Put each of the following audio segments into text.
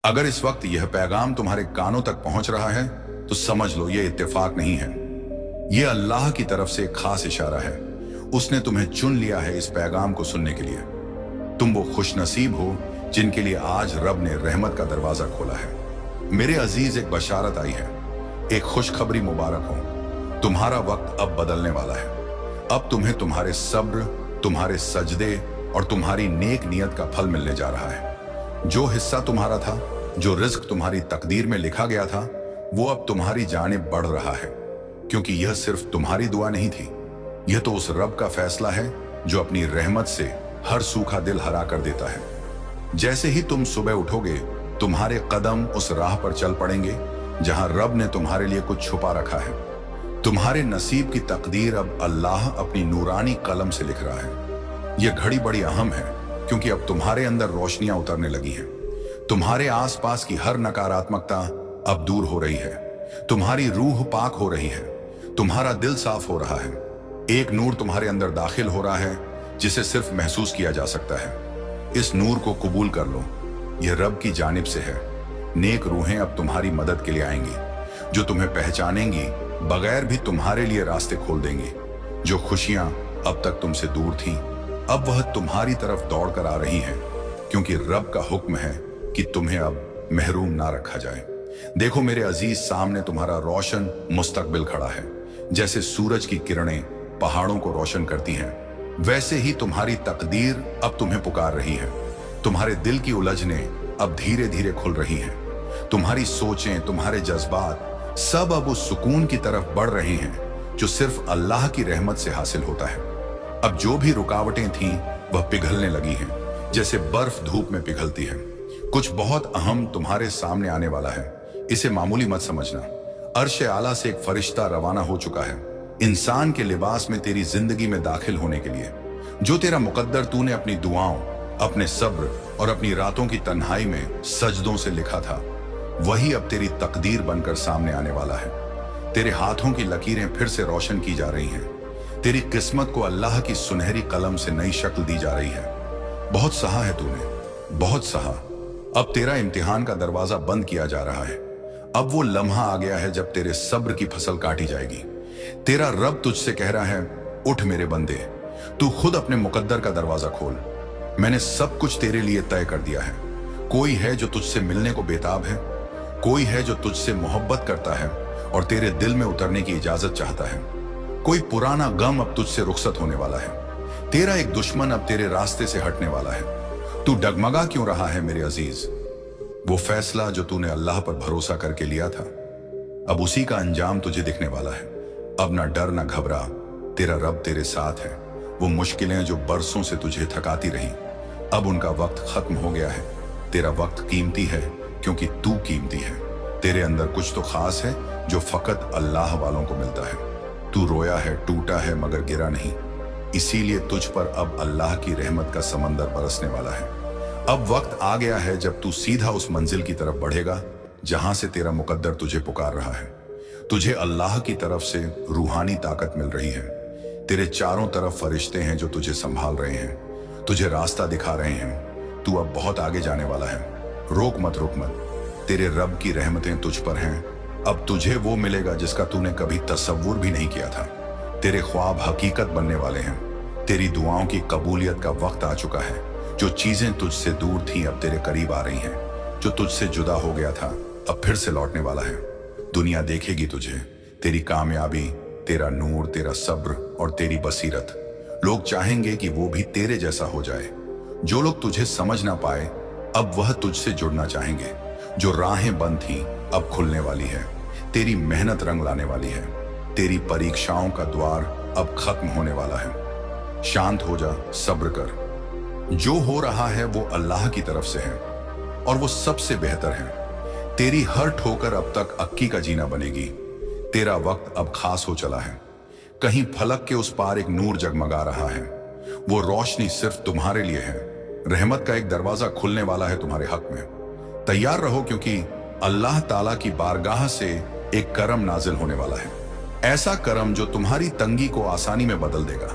अगर इस वक्त यह पैगाम तुम्हारे कानों तक पहुंच रहा है तो समझ लो यह इत्तेफाक नहीं है। यह अल्लाह की तरफ से एक खास इशारा है। उसने तुम्हें चुन लिया है इस पैगाम को सुनने के लिए। तुम वो खुशनसीब हो जिनके लिए आज रब ने रहमत का दरवाजा खोला है। मेरे अजीज, एक बशारत आई है, एक खुशखबरी मुबारक हो। तुम्हारा वक्त अब बदलने वाला है। अब तुम्हें तुम्हारे सब्र, तुम्हारे सजदे और तुम्हारी नेक नियत का फल मिलने जा रहा है। जो हिस्सा तुम्हारा था, जो रिज्क तुम्हारी तकदीर में लिखा गया था, वो अब तुम्हारी जानिब बढ़ रहा है। क्योंकि यह सिर्फ तुम्हारी दुआ नहीं थी, यह तो उस रब का फैसला है जो अपनी रहमत से हर सूखा दिल हरा कर देता है। जैसे ही तुम सुबह उठोगे, तुम्हारे कदम उस राह पर चल पड़ेंगे जहां रब ने तुम्हारे लिए कुछ छुपा रखा है। तुम्हारे नसीब की तकदीर अब अल्लाह अपनी नूरानी कलम से लिख रहा है। यह घड़ी बड़ी अहम है क्योंकि अब तुम्हारे अंदर रोशनियां उतरने लगी हैं। तुम्हारे आसपास की हर नकारात्मकता अब दूर हो रही है। तुम्हारी रूह पाक हो रही है। तुम्हारा दिल साफ हो रहा है। एक नूर तुम्हारे अंदर दाखिल हो रहा है जिसे सिर्फ महसूस किया जा सकता है। इस नूर को कबूल कर लो। यह रब की जानिब से है। नेक रूहें अब तुम्हारी मदद के लिए आएंगी, जो तुम्हें पहचानेंगी बगैर भी तुम्हारे लिए रास्ते खोल देंगी। जो खुशियां अब तक तुमसे दूर थीं, अब वह तुम्हारी तरफ दौड़ कर आ रही हैं, क्योंकि रब का हुक्म है कि तुम्हें अब महरूम ना रखा जाए। देखो मेरे अजीज, सामने तुम्हारा रोशन मुस्तकबिल खड़ा है। जैसे सूरज की किरणें पहाड़ों को रोशन करती हैं, वैसे ही तुम्हारी तकदीर अब तुम्हें पुकार रही है। तुम्हारे दिल की उलझनें अब धीरे धीरे खुल रही हैं। तुम्हारी सोचें, तुम्हारे जज्बात सब अब उस सुकून की तरफ बढ़ रहे हैं जो सिर्फ अल्लाह की रहमत से हासिल होता है। अब जो भी रुकावटें थीं वह पिघलने लगी हैं, जैसे बर्फ धूप में पिघलती है। कुछ बहुत अहम तुम्हारे सामने आने वाला है। इसे मामूली मत समझना। अर्श आला से एक फरिश्ता रवाना हो चुका है, इंसान के लिबास में तेरी जिंदगी में दाखिल होने के लिए। जो तेरा मुकद्दर तूने अपनी दुआओं, अपने सब्र और अपनी रातों की तन्हाई में सजदों से लिखा था, वही अब तेरी तकदीर बनकर सामने आने वाला है। तेरे हाथों की लकीरें फिर से रोशन की जा रही हैं। तेरी किस्मत को अल्लाह की सुनहरी कलम से नई शक्ल दी जा रही है। बहुत सहा है तूने, बहुत सहा। अब तेरा इम्तिहान का दरवाजा बंद किया जा रहा है। अब वो लम्हा आ गया है जब तेरे सब्र की फसल काटी जाएगी। तेरा रब तुझसे कह रहा है, उठ मेरे बंदे, तू खुद अपने मुकद्दर का दरवाजा खोल। मैंने सब कुछ तेरे लिए तय कर दिया है। कोई है जो तुझसे मिलने को बेताब है। कोई है जो तुझसे मोहब्बत करता है और तेरे दिल में उतरने की इजाजत चाहता है। कोई पुराना गम अब तुझसे रुखसत होने वाला है। तेरा एक दुश्मन अब तेरे रास्ते से हटने वाला है। तू डगमगा क्यों रहा है मेरे अजीज? वो फैसला जो तूने अल्लाह पर भरोसा करके लिया था, अब उसी का अंजाम तुझे दिखने वाला है। अब ना डर ना घबरा, तेरा रब तेरे साथ है। वो मुश्किलें जो बरसों से तुझे थकाती रही, अब उनका वक्त खत्म हो गया है। तेरा वक्त कीमती है क्योंकि तू कीमती है। तेरे अंदर कुछ तो खास है जो फकत अल्लाह वालों को मिलता है। तू रोया है, टूटा है, मगर गिरा नहीं। इसीलिए तुझ पर अब अल्लाह की रहमत का समंदर बरसने वाला है। अब वक्त आ गया है जब तू सीधा उस मंजिल की तरफ बढ़ेगा जहां से तेरा मुकद्दर तुझे पुकार रहा है। तुझे अल्लाह की तरफ से रूहानी ताकत मिल रही है। तेरे चारों तरफ फरिश्ते हैं जो तुझे संभाल रहे हैं, तुझे रास्ता दिखा रहे हैं। तू अब बहुत आगे जाने वाला है। रोक मत, रुक मत। तेरे रब की रहमतें तुझ पर हैं। अब तुझे वो मिलेगा जिसका तूने कभी तसव्वुर भी नहीं किया था। तेरे ख्वाब हकीकत बनने वाले हैं। तेरी दुआओं की कबूलियत का वक्त आ चुका है। जो चीजें तुझसे दूर थीं अब तेरे करीब आ रही हैं। जो तुझसे जुदा हो गया था अब फिर से लौटने वाला है। दुनिया देखेगी तुझे, तेरी कामयाबी, तेरा नूर, तेरा सब्र और तेरी बसीरत। लोग चाहेंगे कि वो भी तेरे जैसा हो जाए। जो लोग तुझे समझ ना पाए अब वह तुझसे जुड़ना चाहेंगे। जो राहें बंद थीं अब खुलने वाली है। तेरी मेहनत रंग लाने वाली है। तेरी परीक्षाओं का द्वार अब खत्म होने वाला है। शांत हो जा, सब्र कर। जो हो रहा है वो अल्लाह की तरफ से है और वो सबसे बेहतर है। तेरी हर ठोकर अब तक अक्की का जीना बनेगी। तेरा वक्त अब खास हो चला है। कहीं फलक के उस पार एक नूर जगमगा रहा है। वो रोशनी सिर्फ तुम्हारे लिए है। रहमत का एक दरवाजा खुलने वाला है तुम्हारे हक में। तैयार रहो क्योंकि अल्लाह ताला की बारगाह से एक करम नाजिल होने वाला है। ऐसा करम जो तुम्हारी तंगी को आसानी में बदल देगा।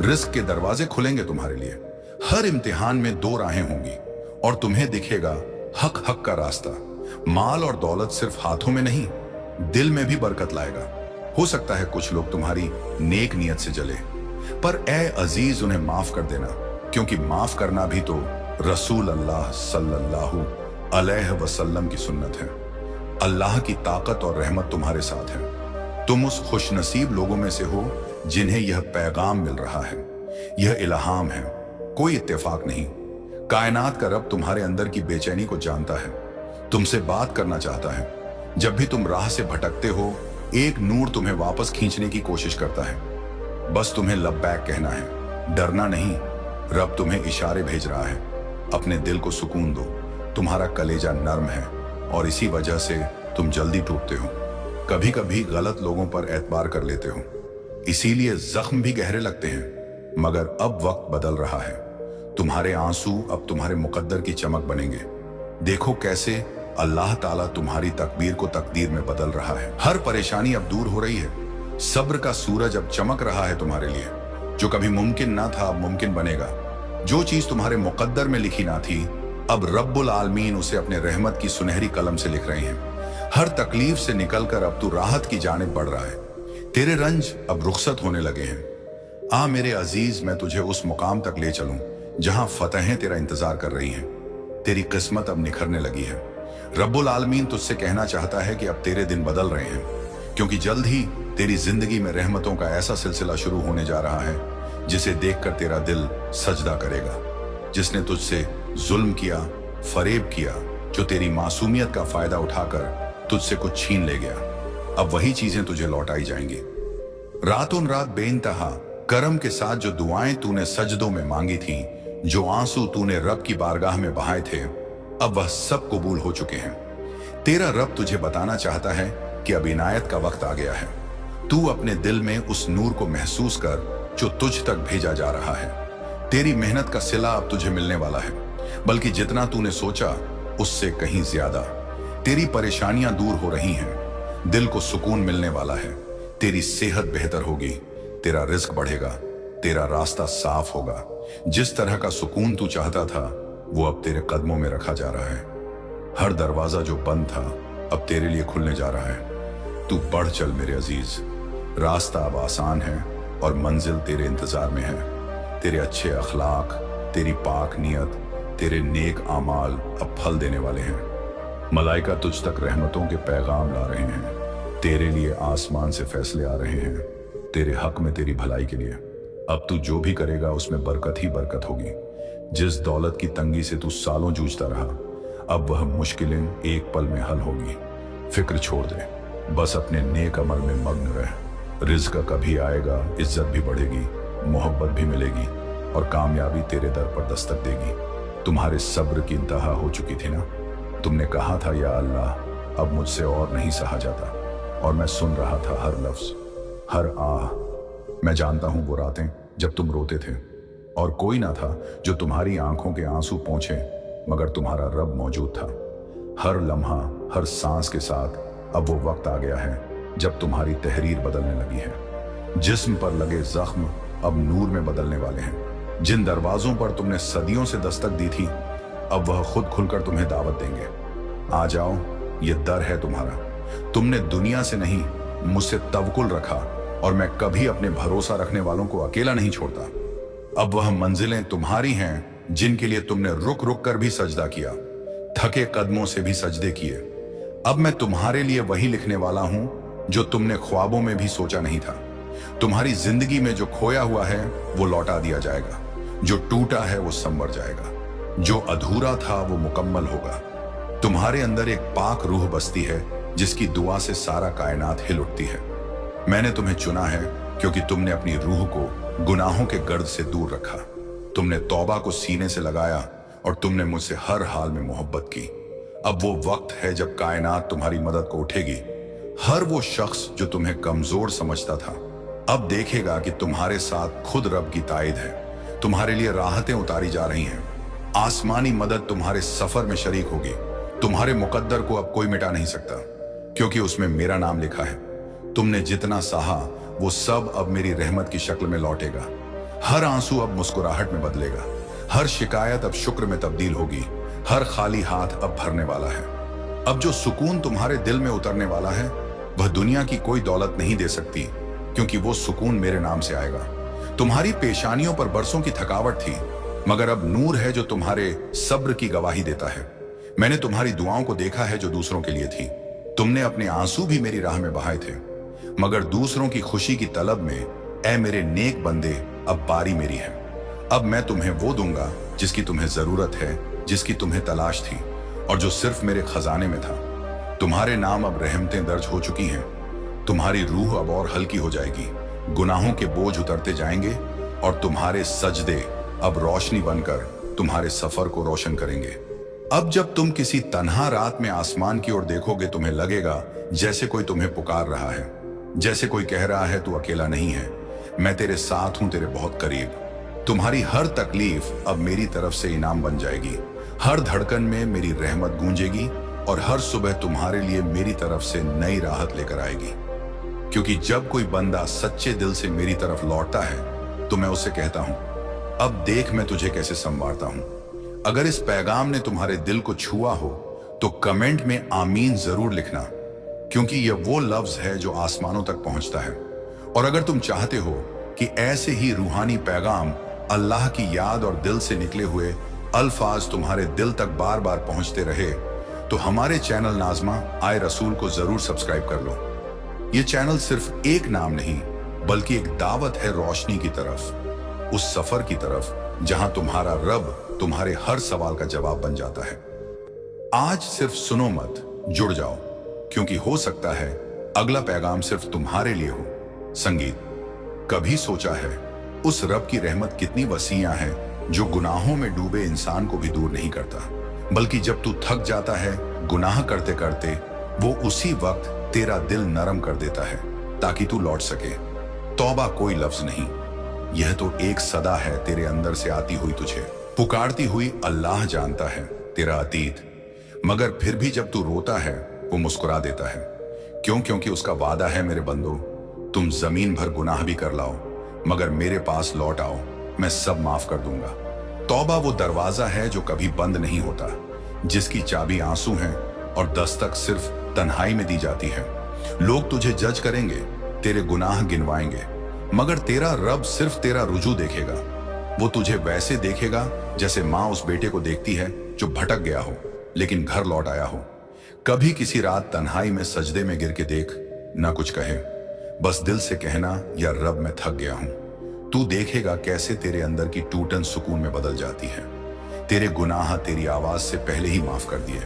रिस्क के दरवाजे खुलेंगे तुम्हारे लिए। हर इम्तिहान में दो राहें होंगी और तुम्हें दिखेगा हक हक का रास्ता। माल और दौलत सिर्फ हाथों में नहीं, दिल में भी बरकत लाएगा। हो सकता है कुछ लोग तुम्हारी नेक नियत से जले, पर ए अजीज उन्हें माफ कर देना, क्योंकि माफ करना भी तो रसूल अल्लाह सल्लल्लाहु अलैहि वसल्लम की सुन्नत है। अल्लाह की ताकत और रहमत तुम्हारे साथ है। तुम उस खुशनसीब लोगों में से हो जिन्हें यह पैगाम मिल रहा है। यह इल्हाम है, कोई इत्तेफाक नहीं। कायनात का रब तुम्हारे अंदर की बेचैनी को जानता है, तुमसे बात करना चाहता है। जब भी तुम राह से भटकते हो, एक नूर तुम्हें वापस खींचने की कोशिश करता है। बस तुम्हें लब्बैक कहना है, डरना नहीं। रब तुम्हें इशारे भेज रहा है, अपने दिल को सुकून दो। तुम्हारा कलेजा नर्म है और इसी वजह से तुम जल्दी टूटते हो। कभी कभी गलत लोगों पर एतबार कर लेते हो, इसीलिए जख्म भी गहरे लगते हैं। मगर अब वक्त बदल रहा है। तुम्हारे आंसू अब तुम्हारे मुकद्दर की चमक बनेंगे। देखो कैसे अल्लाह ताला तुम्हारी तकदीर को तकदीर में बदल रहा है। हर परेशानी अब दूर हो रही है। सब्र का सूरज अब चमक रहा है तुम्हारे लिए। जो कभी मुमकिन ना था अब मुमकिन बनेगा। जो चीज तुम्हारे मुकद्दर में लिखी ना थी, अब रब्बुल आलमीन उसे अपने रहमत की सुनहरी कलम से लिख रहे हैं। हर तकलीफ से निकलकर अब तू राहत की जानिब बढ़ रहा है। तेरे रंज अब रुखसत होने लगे हैं। आ मेरे अजीज, मैं तुझे उस मुकाम तक ले चलूं जहां फतहें तेरा इंतजार कर रही हैं। तेरी किस्मत अब निखरने लगी है। रब्बुल आलमीन तुझसे कहना चाहता है कि अब तेरे दिन बदल रहे हैं, क्योंकि जल्द ही तेरी जिंदगी में रहमतों का ऐसा सिलसिला शुरू होने जा रहा है जिसे देखकर तेरा दिल सजदा करेगा। जिसने तुझसे जुल्म किया, फरेब किया, जो तेरी मासूमियत का फायदा उठाकर तुझसे कुछ छीन ले गया, अब वही चीजें तुझे लौटाई जाएंगी। रातों रात बेइंतहा करम के साथ जो दुआएं तूने सजदों में मांगी थी, जो आंसू तूने रब की बारगाह में बहाए थे, अब वह सब कबूल हो चुके हैं। तेरा रब तुझे बताना चाहता है कि अब इनायत का वक्त आ गया है। तू अपने दिल में उस नूर को महसूस कर जो तुझ तक भेजा जा रहा है। तेरी मेहनत का सिला अब तुझे मिलने वाला है, बल्कि जितना तूने सोचा उससे कहीं ज्यादा। तेरी परेशानियां दूर हो रही हैं, दिल को सुकून मिलने वाला है। तेरी सेहत बेहतर होगी, तेरा रिस्क बढ़ेगा, तेरा रास्ता साफ होगा। जिस तरह का सुकून तू चाहता था वो अब तेरे कदमों में रखा जा रहा है। हर दरवाजा जो बंद था अब तेरे लिए खुलने जा रहा है। तू बढ़ चल मेरे अजीज, रास्ता अब आसान है और मंजिल तेरे इंतजार में है। तेरे अच्छे अखलाक, तेरी पाक नियत, तेरे नेक आमाल अब फल देने वाले हैं। मलाइका तुझ तक रहमतों के पैगाम ला रहे हैं। तेरे लिए आसमान से फैसले आ रहे हैं, तेरे हक में, तेरी भलाई के लिए। अब तू जो भी करेगा उसमें बरकत ही बरकत होगी। जिस दौलत की तंगी से तू सालों जूझता रहा, अब वह मुश्किलें एक पल में हल होगी। फिक्र छोड़ दे, बस अपने नेक अमल में मग्न रह। रिज़्क कभी आएगा, इज्जत भी बढ़ेगी, मोहब्बत भी मिलेगी और कामयाबी तेरे दर पर दस्तक देगी। तुम्हारे सब्र की इंतहा हो चुकी थी ना। तुमने कहा था या अल्लाह, अब मुझसे और नहीं सहा जाता, और मैं सुन रहा था हर लफ्ज, हर आह। मैं जानता हूं वो रातें जब तुम रोते थे और कोई ना था जो तुम्हारी आंखों के आंसू पोंछे, मगर तुम्हारा रब मौजूद था। हर लम्हा, हर सांस के साथ अब वो वक्त आ गया है जब तुम्हारी तहरीर बदलने लगी है। जिस्म पर लगे जख्म अब नूर में बदलने वाले हैं। जिन दरवाजों पर तुमने सदियों से दस्तक दी थी, अब वह खुद खुलकर तुम्हें दावत देंगे। आ जाओ, ये दर है तुम्हारा। तुमने दुनिया से नहीं, मुझसे तवक्कुल रखा और मैं कभी अपने भरोसा रखने वालों को अकेला नहीं छोड़ता। अब वह मंजिलें तुम्हारी हैं जिनके लिए तुमने रुक रुक कर भी सजदा किया, थके कदमों से भी सजदे किए। अब मैं तुम्हारे लिए वही लिखने वाला हूं जो तुमने ख्वाबों में भी सोचा नहीं था। तुम्हारी जिंदगी में जो खोया हुआ है वो लौटा दिया जाएगा, जो टूटा है वो संवर जाएगा, जो अधूरा था वो मुकम्मल होगा। तुम्हारे अंदर एक पाक रूह बसती है जिसकी दुआ से सारा कायनात हिल उठती है। मैंने तुम्हें चुना है क्योंकि तुमने अपनी रूह को गुनाहों के गर्द से दूर रखा। तुमने तौबा को सीने से लगाया और तुमने मुझसे हर हाल में मोहब्बत की। अब वो वक्त है जब कायनात तुम्हारी मदद को उठेगी। हर वो शख्स जो तुम्हें कमजोर समझता था, अब देखेगा कि तुम्हारे साथ खुद रब की ताईद है। तुम्हारे लिए राहतें उतारी जा रही हैं। आसमानी मदद तुम्हारे सफर में शरीक होगी। तुम्हारे मुकद्दर को अब कोई मिटा नहीं सकता, क्योंकि उसमें मेरा नाम लिखा है। तुमने जितना सहा वो सब अब मेरी रहमत की शक्ल में लौटेगा। हर आंसू अब मुस्कुराहट में बदलेगा, हर शिकायत अब शुक्र में तब्दील होगी। हर खाली हाथ अब भरने वाला है। अब जो सुकून तुम्हारे दिल में उतरने वाला है वह दुनिया की कोई दौलत नहीं दे सकती, क्योंकि वो सुकून मेरे नाम से आएगा। तुम्हारी पेशानियों पर बरसों की थकावट थी, मगर अब नूर है जो तुम्हारे सब्र की गवाही देता है। मैंने तुम्हारी दुआओं को देखा है जो दूसरों के लिए थी। तुमने अपने आंसू भी मेरी राह में बहाए थे, मगर दूसरों की खुशी की तलब में ऐ मेरे नेक बंदे अब बारी मेरी है। अब मैं तुम्हें वो दूंगा जिसकी तुम्हें जरूरत है, जिसकी तुम्हें तलाश थी और जो सिर्फ मेरे खजाने में था। तुम्हारे नाम अब रहमतें दर्ज हो चुकी हैं। तुम्हारी रूह अब और हल्की हो जाएगी, गुनाहों के बोझ उतरते जाएंगे और तुम्हारे सजदे अब रोशनी बनकर तुम्हारे सफर को रोशन करेंगे। अब जब तुम किसी तन्हा रात में आसमान की ओर देखोगे, तुम्हें लगेगा जैसे कोई तुम्हें पुकार रहा है, जैसे कोई कह रहा है तू अकेला नहीं है, मैं तेरे साथ हूं, तेरे बहुत करीब। तुम्हारी हर तकलीफ अब मेरी तरफ से इनाम बन जाएगी। हर धड़कन में मेरी रहमत गूंजेगी और हर सुबह तुम्हारे लिए मेरी तरफ से नई राहत लेकर आएगी। क्योंकि जब कोई बंदा सच्चे दिल से मेरी तरफ लौटता है तो मैं उससे कहता हूं, अब देख मैं तुझे कैसे संवारता हूं। अगर इस पैगाम ने तुम्हारे दिल को छुआ हो तो कमेंट में आमीन जरूर लिखना, क्योंकि यह वो लफ्ज है जो आसमानों तक पहुंचता है। और अगर तुम चाहते हो कि ऐसे ही रूहानी पैगाम, अल्लाह की याद और दिल से निकले हुए अल्फाज तुम्हारे दिल तक बार बार पहुंचते रहे, तो हमारे चैनल नाज़मा आए रसूल को जरूर सब्सक्राइब कर लो। ये चैनल सिर्फ एक नाम नहीं, बल्कि एक दावत है रोशनी की तरफ, उस सफर की तरफ जहां तुम्हारा रब तुम्हारे हर सवाल का जवाब बन जाता है। आज सिर्फ सुनो मत, जुड़ जाओ, क्योंकि हो सकता है अगला पैगाम सिर्फ तुम्हारे लिए हो। संगीत, कभी सोचा है उस रब की रहमत कितनी वसीयां है जो गुनाहों में डूबे इंसान को भी दूर नहीं करता, बल्कि जब तू थक जाता है गुनाह करते करते, वो उसी वक्त तेरा दिल नरम कर देता है ताकि तू लौट सके। तौबा कोई लफ्ज नहीं, यह तो एक सदा है तेरे अंदर से आती हुई, तुझे पुकारती हुई। अल्लाह जानता है तेरा अतीत, मगर फिर भी जब तू रोता है वो मुस्कुरा देता है। क्यों? क्योंकि उसका वादा है, मेरे बंदो, तुम जमीन भर गुनाह भी कर लाओ मगर मेरे पास लौट आओ, मैं सब माफ कर दूंगा। तौबा वो दरवाजा है जो कभी बंद नहीं होता, जिसकी चाबी आंसू है और दस्तक सिर्फ तन्हाई में दी जाती है। लोग तुझे जज करेंगे, तेरे गुनाह गिनवाएंगे, मगर तेरा रब सिर्फ तेरा रुजू देखेगा। वो तुझे वैसे देखेगा जैसे माँ उस बेटे को देखती है जो भटक गया हो लेकिन घर लौट आया हो। कभी किसी रात तन्हाई में सजदे में गिर के देख, ना कुछ कहे, बस दिल से कहना, या रब मैं थक गया हूं। तू देखेगा कैसे तेरे अंदर की टूटन सुकून में बदल जाती है। तेरे गुनाह तेरी आवाज से पहले ही माफ कर दिए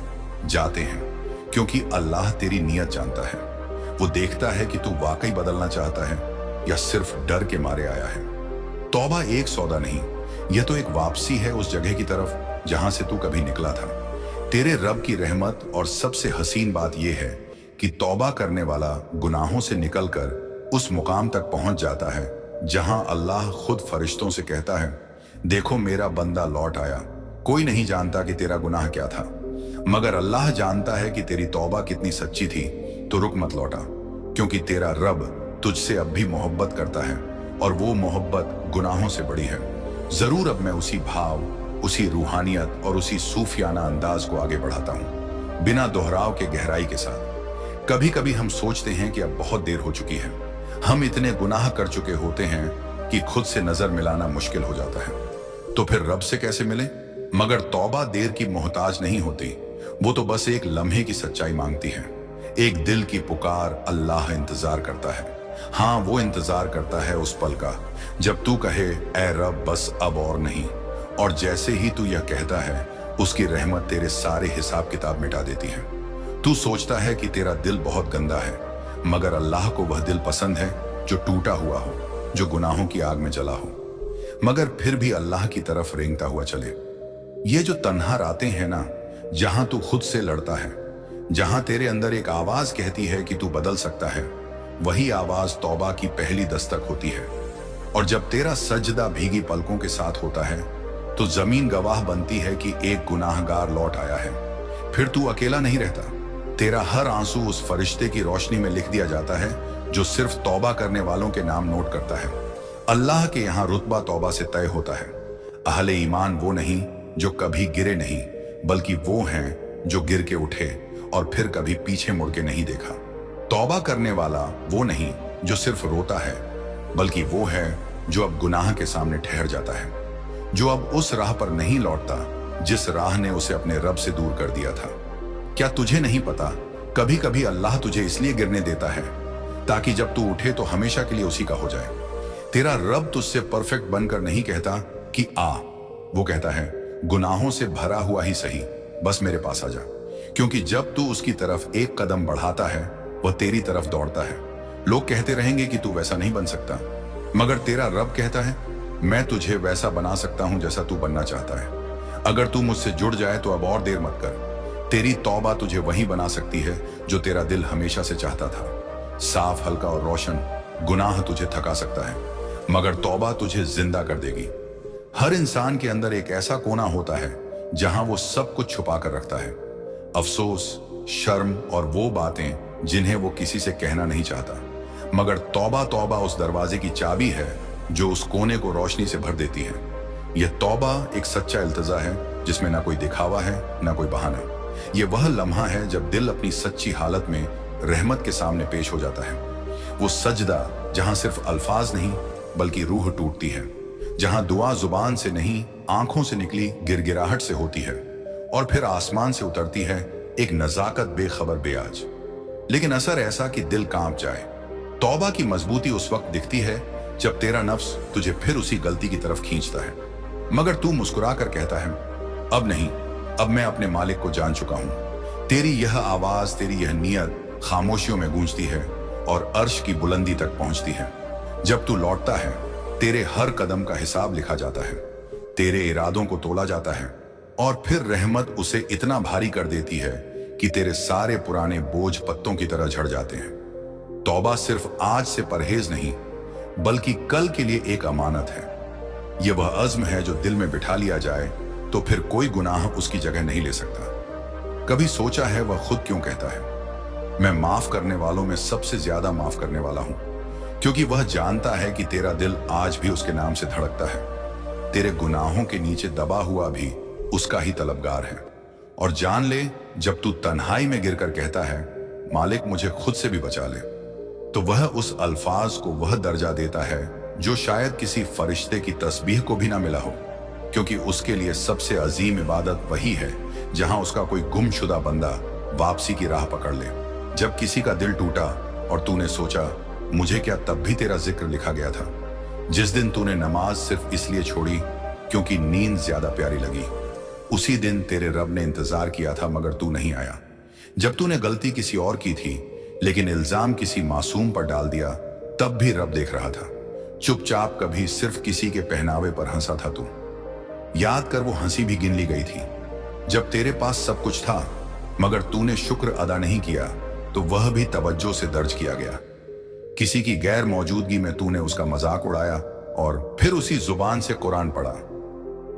जाते हैं, क्योंकि अल्लाह तेरी नीयत जानता है। वो देखता है कि तू वाकई बदलना चाहता है या सिर्फ डर के मारे आया है। तौबा एक सौदा नहीं, यह तो एक वापसी है उस जगह की तरफ जहां से तू कभी निकला था। तेरे रब की रहमत और सबसे हसीन बात यह है कि तौबा करने वाला गुनाहों से निकलकर उस मुकाम तक पहुंच जाता है जहां अल्लाह खुद फरिश्तों से कहता है, देखो मेरा बंदा लौट आया। कोई नहीं जानता कि तेरा गुनाह क्या था, मगर अल्लाह जानता है कि तेरी तौबा कितनी सच्ची थी। तो रुक मत लौटा, क्योंकि तेरा रब तुझसे अब भी मोहब्बत करता है और वो मोहब्बत गुनाहों से बड़ी है। जरूर अब मैं उसी भाव, उसी रूहानियत और उसी सूफियाना अंदाज को आगे बढ़ाता हूं, बिना दोहराव के गहराई के साथ। कभी कभी हम सोचते हैं कि अब बहुत देर हो चुकी है, हम इतने गुनाह कर चुके होते हैं कि खुद से नजर मिलाना मुश्किल हो जाता है। तो फिर रब से कैसे मिले? मगर तौबा देर की मोहताज नहीं होती, वो तो बस एक लम्हे की सच्चाई मांगती है। एक दिल की पुकार अल्लाह इंतजार करता है। हाँ, वो इंतजार करता है उस पल का जब तू कहे, ऐ रब बस अब और नहीं। और जैसे ही तू यह कहता है, उसकी रहमत तेरे सारे हिसाब किताब मिटा देती है। तू सोचता है कि तेरा दिल बहुत गंदा है, मगर अल्लाह को वह दिल पसंद है जो टूटा हुआ हो, जो गुनाहों की आग में जला हो, मगर फिर भी अल्लाह की तरफ रेंगता हुआ चले। ये जो तन्हा रातें हैं ना, जहां तू खुद से लड़ता है, जहां तेरे अंदर एक आवाज कहती है कि तू बदल सकता है, वही आवाज तौबा की पहली दस्तक होती है। और जब तेरा सजदा भीगी पलकों के साथ होता है, तो जमीन गवाह बनती है कि एक गुनाहगार लौट आया है। फिर तू अकेला नहीं रहता, तेरा हर आंसू उस फरिश्ते की रोशनी में लिख दिया जाता है जो सिर्फ तौबा करने वालों के नाम नोट करता है। अल्लाह के यहाँ रुतबा तौबा से तय होता है। अहले ईमान वो नहीं जो कभी गिरे नहीं, बल्कि वो हैं जो गिर के उठे और फिर कभी पीछे मुड़ के नहीं देखा। तौबा करने वाला वो नहीं जो सिर्फ रोता है, बल्कि वो है जो अब गुनाह के सामने ठहर जाता है, जो अब उस राह पर नहीं लौटता जिस राह ने उसे अपने रब से दूर कर दिया था। क्या तुझे नहीं पता, कभी कभी अल्लाह तुझे इसलिए गिरने देता है ताकि जब तू उठे तो हमेशा के लिए उसी का हो जाए। तेरा रब तुझसे परफेक्ट बनकर नहीं कहता कि आ, वो कहता है गुनाहों से भरा हुआ ही सही, बस मेरे पास आ जा। क्योंकि जब तू उसकी तरफ एक कदम बढ़ाता है वह तेरी तरफ दौड़ता है। लोग कहते रहेंगे कि तू वैसा नहीं बन सकता, मगर तेरा रब कहता है मैं तुझे वैसा बना सकता हूं जैसा तू बनना चाहता है। अगर तू मुझसे जुड़ जाए तो अब और देर मत कर। तेरी तौबा तुझे वही बना सकती है जो तेरा दिल हमेशा से चाहता था। साफ, हल्का और रोशन। गुनाह तुझे थका सकता है, मगर तौबा तुझे जिंदा कर देगी। हर इंसान के अंदर एक ऐसा कोना होता है जहां वो सब कुछ छुपा कर रखता है, अफसोस, शर्म और वो बातें जिन्हें वो किसी से कहना नहीं चाहता। मगर तौबा उस दरवाजे की चाबी है जो उस कोने को रोशनी से भर देती है। यह तौबा एक सच्चा इल्तिजा है जिसमें ना कोई दिखावा है ना कोई बहाना। यह वह लम्हा है जब दिल अपनी सच्ची हालत में रहमत के सामने पेश हो जाता है। वो सजदा जहां सिर्फ अल्फाज नहीं बल्कि रूह टूटती है, जहां दुआ जुबान से नहीं आंखों से निकली गिरगिराहट से होती है और फिर आसमान से उतरती है एक नजाकत बेखबर बेआज, लेकिन असर ऐसा कि दिल कांप जाए। तौबा की मजबूती उस वक्त दिखती है जब तेरा नफ्स तुझे फिर उसी गलती की तरफ खींचता है, मगर तू मुस्कुरा कर कहता है अब नहीं, अब मैं अपने मालिक को जान चुका हूं। तेरी यह आवाज, तेरी यह नियत खामोशियों में गूंजती है और अर्श की बुलंदी तक पहुंचती है। जब तू लौटता है तेरे हर कदम का हिसाब लिखा जाता है, तेरे इरादों को तोला जाता है और फिर रहमत उसे इतना भारी कर देती है कि तेरे सारे पुराने बोझ पत्तों की तरह झड़ जाते हैं। तौबा सिर्फ आज से परहेज नहीं बल्कि कल के लिए एक अमानत है। यह वह अज़्म है जो दिल में बिठा लिया जाए तो फिर कोई गुनाह उसकी जगह नहीं ले सकता। कभी सोचा है वह खुद क्यों कहता है मैं माफ करने वालों में सबसे ज्यादा माफ करने वाला हूं? क्योंकि वह जानता है कि तेरा दिल आज भी उसके नाम से धड़कता है। तेरे गुनाहों के नीचे दबा हुआ भी उसका ही तलबगार है। और जान ले, जब तू तन्हाई में गिरकर कहता है मालिक मुझे खुद से भी बचा ले, तो वह उस अल्फाज को वह दर्जा देता है जो शायद किसी फरिश्ते की तस्बीह को भी ना मिला हो। क्योंकि उसके लिए सबसे अजीम इबादत वही है जहां उसका कोई गुमशुदा बंदा वापसी की राह पकड़ ले। जब किसी का दिल टूटा और तूने सोचा मुझे क्या तब भी तेरा जिक्र लिखा गया था? जिस दिन तूने नमाज सिर्फ इसलिए छोड़ी क्योंकि नींद ज्यादा प्यारी लगी, उसी दिन तेरे रब ने इंतजार किया था मगर तू नहीं आया। जब तूने गलती किसी और की थी लेकिन इल्जाम किसी मासूम पर डाल दिया, तब भी रब देख रहा था। चुपचाप कभी सिर्फ किसी के पहनावे पर हंसा था तू। याद कर वो हंसी भी गिन ली गई थी जब तेरे पास सब कुछ था, मगर तूने शुक्र अदा नहीं किया तो वह भी तवज्जो से दर्ज किया गया। किसी की गैर मौजूदगी में तूने उसका मजाक उड़ाया और फिर उसी जुबान से कुरान पढ़ा।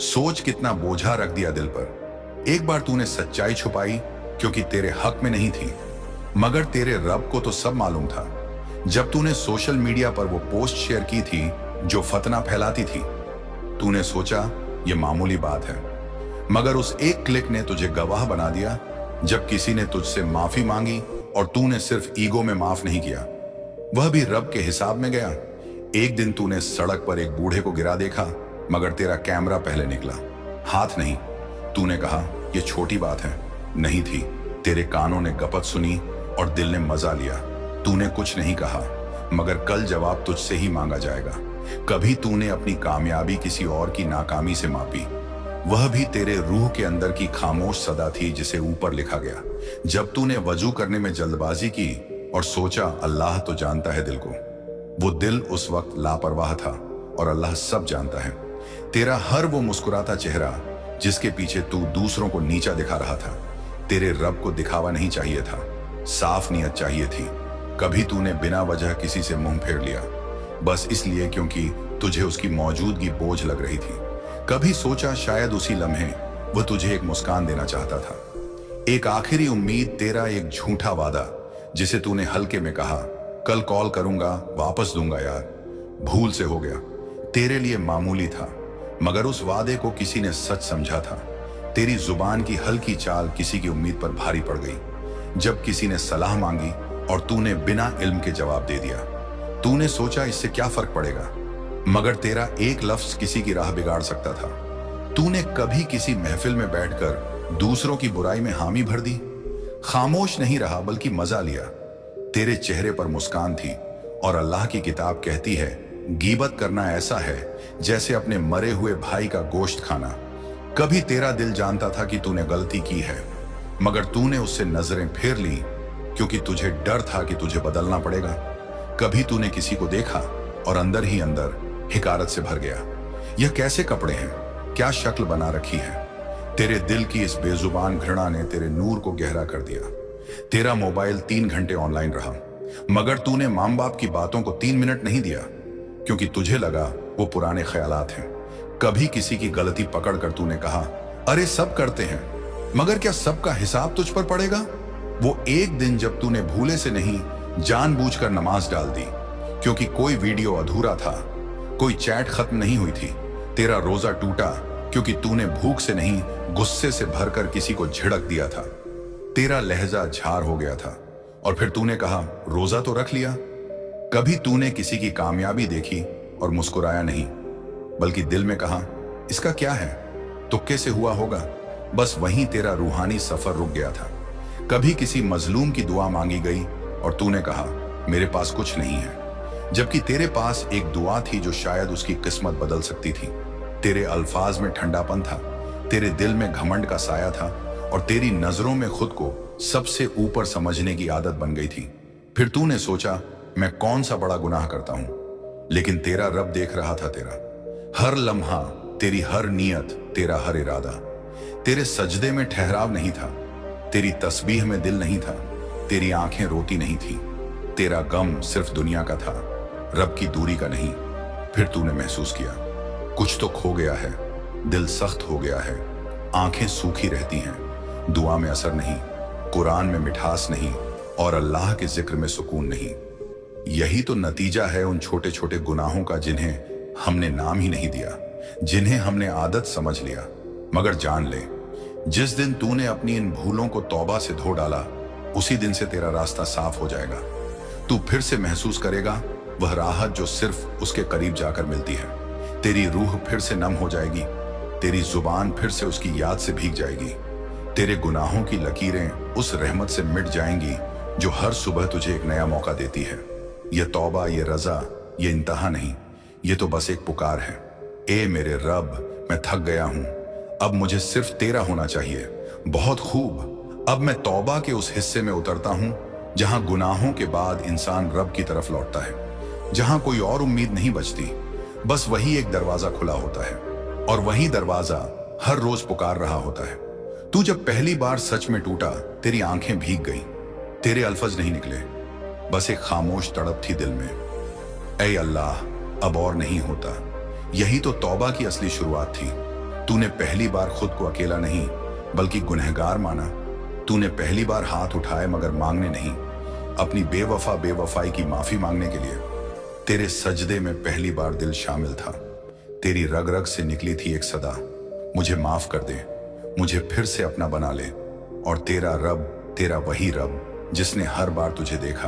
सोच कितना बोझा रख दिया दिल पर। एक बार तूने सच्चाई छुपाई क्योंकि तेरे हक में नहीं थी, मगर तेरे रब को तो सब मालूम था। जब तूने सोशल मीडिया पर वो पोस्ट शेयर की थी जो फतना फैलाती थी, तूने सोचा ये मामूली बात है, मगर उस एक क्लिक ने तुझे गवाह बना दिया। जब किसी ने तुझसे माफी मांगी और तूने सिर्फ ईगो में माफ नहीं किया, वह भी रब के हिसाब में गया। एक दिन तूने सड़क पर एक बूढ़े को गिरा देखा, मगर तेरा कैमरा पहले निकला, हाथ नहीं। तूने कहा यह छोटी बात है, नहीं थी। तेरे कानों ने गपत सुनी और दिल ने मजा लिया। तूने कुछ नहीं कहा, मगर कल जवाब तुझसे ही मांगा जाएगा। कभी तूने अपनी कामयाबी किसी और की नाकामी से मापी, वह भी तेरे रूह के अंदर की खामोश सदा थी जिसे ऊपर लिखा गया। जब तूने वजू करने में जल्दबाजी की और सोचा अल्लाह तो जानता है दिल को, वो दिल उस वक्त लापरवाह था और अल्लाह सब जानता है। तेरा हर वो मुस्कुराता चेहरा जिसके पीछे तू दूसरों को नीचा दिखा रहा था, तेरे रब को दिखावा नहीं चाहिए था, साफ नियत चाहिए थी। कभी तूने बिना वजह किसी से मुंह फेर लिया, बस इसलिए क्योंकि तुझे उसकी मौजूदगी बोझ लग रही थी। कभी सोचा शायद उसी लम्हे वह तुझे एक मुस्कान देना चाहता था, एक आखिरी उम्मीद, तेरा एक झूठा वादा जिसे तूने हल्के में कहा कल कॉल करूंगा, वापस दूंगा यार, भूल से हो गया। तेरे लिए मामूली था, मगर उस वादे को किसी ने सच समझा था। तेरी जुबान की हल्की चाल किसी की उम्मीद पर भारी पड़ गई। जब किसी ने सलाह मांगी और तूने बिना इल्म के जवाब दे दिया। तूने सोचा इससे क्या फर्क पड़ेगा, मगर तेरा एक लफ्ज किसी की राह बिगाड़ सकता था। तूने कभी किसी महफिल में बैठकर दूसरों की बुराई में हामी भर दी? खामोश नहीं रहा बल्कि मजा लिया। तेरे चेहरे पर मुस्कान थी और अल्लाह की किताब कहती है, गीबत करना ऐसा है जैसे अपने मरे हुए भाई का गोश्त खाना। कभी तेरा दिल जानता था कि तूने गलती की है, मगर तूने उससे नजरें फेर ली क्योंकि तुझे डर था कि तुझे बदलना पड़ेगा। कभी तूने किसी को देखा और अंदर ही अंदर हिकारत से भर गया। यह कैसे कपड़े हैं, क्या शक्ल बना रखी है। तेरे दिल की इस बेजुबान घृणा ने तेरे नूर को गहरा कर दिया। तेरा मोबाइल 3 घंटे ऑनलाइन रहा, मगर तूने मां बाप की बातों को 3 मिनट नहीं दिया क्योंकि तुझे लगा वो पुराने ख्यालात हैं। कभी किसी की गलती पकड़कर तूने कहा, अरे सब करते हैं, मगर क्या सबका हिसाब तुझ पर पड़ेगा? वो एक दिन जब तूने भूले से नहीं जानबूझकर नमाज डाल दी क्योंकि कोई वीडियो अधूरा था, कोई चैट खत्म नहीं हुई थी। तेरा रोजा टूटा क्योंकि तूने भूख से नहीं गुस्से से भरकर किसी को झिड़क दिया था। तेरा लहजा झार हो गया था और फिर तूने कहा, रोजा तो रख लिया। कभी तूने किसी की कामयाबी देखी और मुस्कुराया नहीं, बल्कि दिल में कहा, इसका क्या है, तुक्के से हुआ होगा। बस वहीं तेरा रूहानी सफर रुक गया था। कभी किसी मजलूम की दुआ मांगी गई और तूने कहा, मेरे पास कुछ नहीं है, जबकि तेरे पास एक दुआ थी जो शायद उसकी किस्मत बदल सकती थी। तेरे अल्फाज में ठंडापन था, तेरे दिल में घमंड का साया था और तेरी नजरों में खुद को सबसे ऊपर समझने की आदत बन गई थी। फिर तूने सोचा, मैं कौन सा बड़ा गुनाह करता हूं, लेकिन तेरा रब देख रहा था। तेरा हर लम्हा, तेरी हर नियत, तेरा हर इरादा। तेरे सजदे में ठहराव नहीं था, तेरी तस्बीह में दिल नहीं था, तेरी आंखें रोती नहीं थी। तेरा गम सिर्फ दुनिया का था, रब की दूरी का नहीं। फिर तूने महसूस किया, कुछ तो खो गया है, दिल सख्त हो गया है, आंखें सूखी रहती हैं, दुआ में असर नहीं, कुरान में मिठास नहीं और अल्लाह के जिक्र में सुकून नहीं। यही तो नतीजा है उन छोटे छोटे गुनाहों का जिन्हें हमने नाम ही नहीं दिया, जिन्हें हमने आदत समझ लिया। मगर जान ले, जिस दिन तूने अपनी इन भूलों को तौबा से धो डाला, उसी दिन से तेरा रास्ता साफ हो जाएगा। तू फिर से महसूस करेगा वह राहत जो सिर्फ उसके करीब जाकर मिलती है। तेरी रूह फिर से नम हो जाएगी, तेरी जुबान फिर से उसकी याद से भीग जाएगी। तेरे गुनाहों की लकीरें उस रहमत से मिट जाएंगी जो हर सुबह तुझे एक नया मौका देती है। ये तौबा, ये रजा, ये इंतहा नहीं, ये तो बस एक पुकार है। ए मेरे रब, मैं थक गया हूं, अब मुझे सिर्फ तेरा होना चाहिए। बहुत खूब, अब मैं तौबा के उस हिस्से में उतरता हूं जहां गुनाहों के बाद इंसान रब की तरफ लौटता है, जहां कोई और उम्मीद नहीं बचती, बस वही एक दरवाजा खुला होता है और वही दरवाजा हर रोज पुकार रहा होता है। तू जब पहली बार सच में टूटा, तेरी आंखें भीग गई, तेरे अल्फज नहीं निकले, बस एक खामोश तड़प थी दिल में, ऐ अल्लाह अब और नहीं होता। यही तो तौबा की असली शुरुआत थी। तूने पहली बार खुद को अकेला नहीं बल्कि गुनहगार माना। तूने पहली बार हाथ उठाए मगर मांगने नहीं, अपनी बेवफाई की माफी मांगने के लिए। तेरे सजदे में पहली बार दिल शामिल था। तेरी रग रग से निकली थी एक सदा, मुझे माफ कर दे, मुझे फिर से अपना बना ले। और तेरा रब, तेरा वही रब जिसने हर बार तुझे देखा,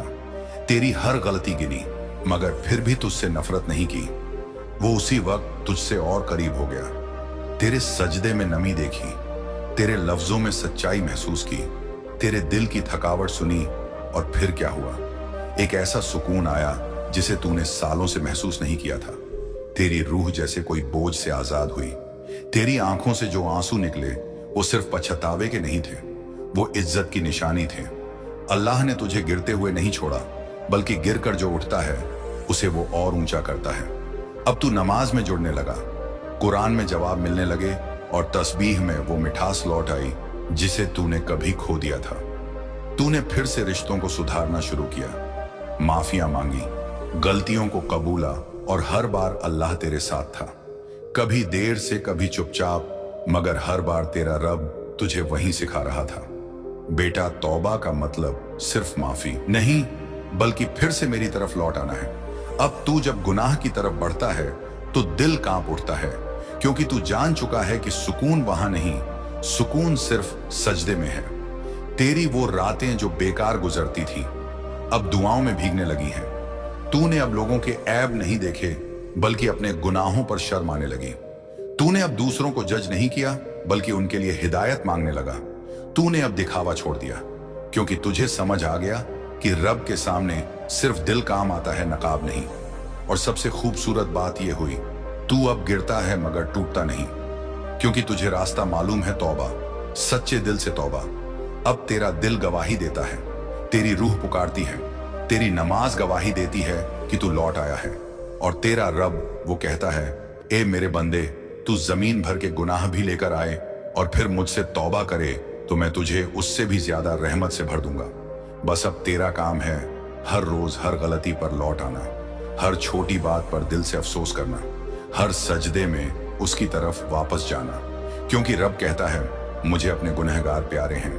तेरी हर गलती गिनी, मगर फिर भी तुझसे नफरत नहीं की। वो उसी वक्त तुझसे और करीब हो गया। तेरे सजदे में नमी देखी, तेरे लफ्जों में सच्चाई महसूस की, तेरे दिल की थकावट सुनी और फिर क्या हुआ? एक ऐसा सुकून आया जिसे तूने सालों से महसूस नहीं किया था। तेरी रूह जैसे कोई बोझ से आजाद हुई। तेरी आंखों से जो आंसू निकले वो सिर्फ पछतावे के नहीं थे, वो इज्जत की निशानी थे। अल्लाह ने तुझे गिरते हुए नहीं छोड़ा, बल्कि गिरकर जो उठता है उसे वो और ऊंचा करता है। अब तू नमाज में जुड़ने लगा, कुरान में जवाब मिलने लगे और तस्बीह में वो मिठास लौट आई जिसे तूने कभी खो दिया था। तूने फिर से रिश्तों को सुधारना शुरू किया, माफियां मांगी, गलतियों को कबूला और हर बार अल्लाह तेरे साथ था। कभी देर से, कभी चुपचाप, मगर हर बार तेरा रब तुझे वहीं सिखा रहा था। बेटा, तौबा का मतलब सिर्फ माफी नहीं, बल्कि फिर से मेरी तरफ लौट आना है। अब तू जब गुनाह की तरफ बढ़ता है तो दिल कांप उठता है, क्योंकि तू जान चुका है कि सुकून वहां नहीं, सुकून सिर्फ सजदे में है। तेरी वो रातें जो बेकार गुजरती थी अब दुआओं में भीगने लगी हैं। तूने अब लोगों के ऐब नहीं देखे बल्कि अपने गुनाहों पर शर्म आने लगी। तूने अब दूसरों को जज नहीं किया बल्कि उनके लिए हिदायत मांगने लगा। तूने अब दिखावा छोड़ दिया क्योंकि तुझे समझ आ गया कि रब के सामने सिर्फ दिल काम आता है, नकाब नहीं। और सबसे खूबसूरत बात यह हुई, तू अब गिरता है मगर टूटता नहीं, क्योंकि तुझे रास्ता मालूम है तौबा, सच्चे दिल से तौबा। अब तेरा दिल गवाही देता है, तेरी रूह पुकारती है, तेरी नमाज गवाही देती है कि तू लौट आया है। और तेरा रब वो कहता है, ए मेरे बंदे, तू जमीन भर के गुनाह भी लेकर आए और फिर मुझसे तौबा करे तो मैं तुझे उससे भी ज्यादा रहमत से भर दूंगा। बस अब तेरा काम है हर रोज हर गलती पर लौट आना, हर छोटी बात पर दिल से अफसोस करना, हर सजदे में उसकी तरफ वापस जाना, क्योंकि रब कहता है मुझे अपने गुनहगार प्यारे हैं।